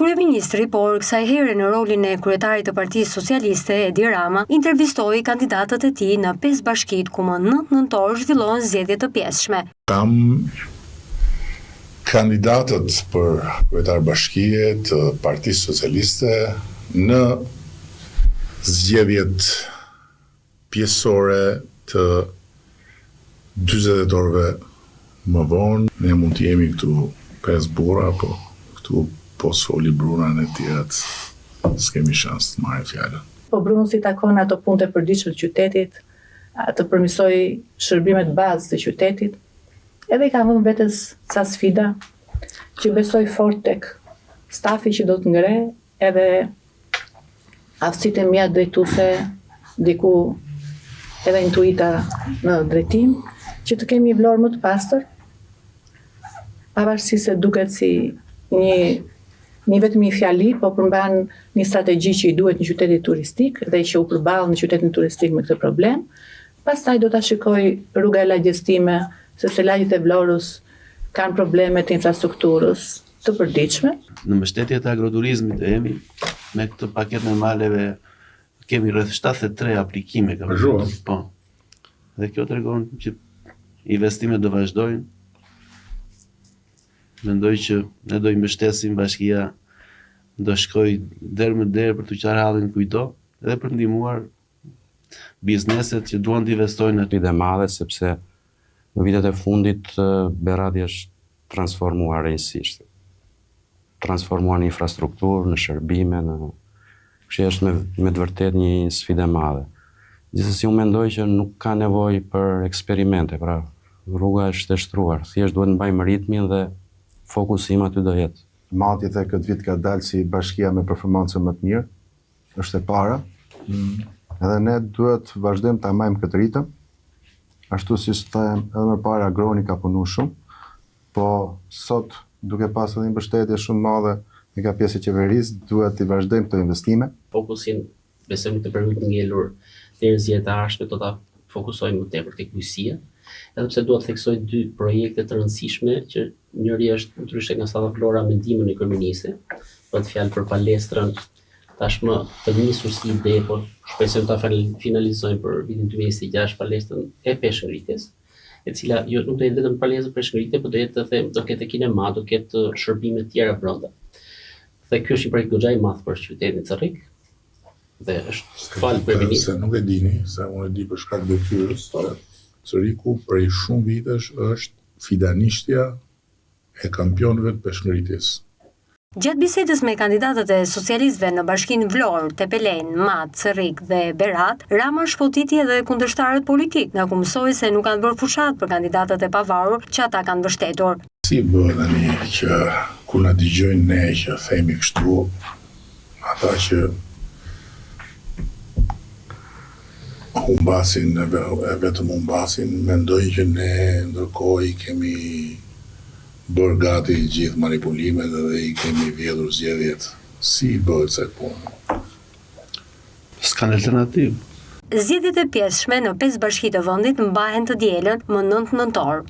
Kryeministri, por kësaj here në rolin e kryetarit të Partisë Socialiste, Edi Rama, intervistoi kandidatët e tij në 5 bashkitë ku më 9 nëntor zhvillohen zgjedhje të pjesshme. Kam kandidatët për kryetar bashkie të Partisë Socialiste në zgjedhjet pjesësore të 40 orëve më vonë. Ne mund të jemi këtu 5 burra, po këtu pos foli Bruna në tjerat s'kemi shans të marrë fjallën. Po Bruno si takon ato punët e përditshme të qytetit, të përmirësoj shërbimet bazë të qytetit, edhe i ka vënë vetes ca sfida që besoj fort tek stafi që do të ngre, edhe aftësitë e mia drejtuese, diku edhe intuita në drejtim, që të kemi vlorë më të pastër, pavarësisht se duket si një vetëm një fjali, po përmban një strategji që i duhet në qytetit turistik dhe që u përball në qytetin turistik me këtë problem. Pastaj do ta shikoj rruga e lagjestime, sepse lagjet e Vlorës kanë probleme të infrastrukturës të përditshme. Në mbështetje të agroturizmit jemi me këtë paketë me maleve, kemi rreth 73 aplikime ka vazhduar. Po. Dhe kjo tregon që investimet do vazhdojnë. Mendoj që ne do i mbështesim bashkia, do shkoj der më der për të qarë hallin kujto dhe për ndihmuar bizneset që duan të investojnë aty dhe madhe, sepse në vitet e fundit Berati është transformuar rejësisht. Transformuar në infrastrukturë, në shërbime, kështu është me të vërtet një sfidë e madhe. Gjithsesi unë mendoj që nuk ka nevojë për eksperimente, pra rruga është e shtruar, thjesht duhet mbajmë ritmin dhe fokusim aty do jetë. Matjet e këtë vit ka dalë si bashkia me performancë më të mirë, është e para. Edhe ne duhet vazhdojmë ta majmë këtë ritëm. Ashtu si them edhe më parë Agroni ka punu shumë, po sot duke pasur edhe një mbështetje shumë madhe nga pjesë e qeverisë, duhet të vazhdojmë këto investime. Fokusin besoj të përmit ngelur deri në zgjedhjet e ardhshme do ta fokusojmë më tepër tek bujësia. Edhe pse dua të theksoj 2 projekte të rëndësishme që njëri është ndryshe nga Salla Vlora me ndihmën e kryeministit, për të fjalë për palestrën tashmë të nisur si ide, por shpresojmë ta finalizojmë për vitin 2026 palestrën e peshngritjes, e cila jo nuk do jetë vetëm palestër peshngritje, por do ketë kinema, do ketë shërbime të tjera brenda. Dhe ky është një projekt goxha i madh për qytetin Cerrik. Dhe është fal kryeministit. Se nuk e dini, se unë e di për shkak të detyrës, Cerriku prej shumë vitesh është fidanishtja e kampionëve të peshngritjes. Gjatë bisedës me kandidatët e socialistëve në bashkinë Vlorë, Tepelen, Mat, Cerrik dhe Berat, Rama shpotiti edhe kundërshtarët politik, nga ku mësoi se nuk kanë bërë fushat për kandidatët e pavarur që ata kanë mbështetur. Si bëhet tani që kur na dëgjojnë ne që themi kështu, ata që humbasin, vetëm humbasin, mendojnë që ne ndërkohë i kemi bërë gati gjithë manipulimet dhe i kemi vjedhur zgjedhjet. Si bëhet se punë? S'kan alternativë. Zgjedhjet e pjesshme në 5 bashki të vendit mbahen të dielën më 9 nëntor.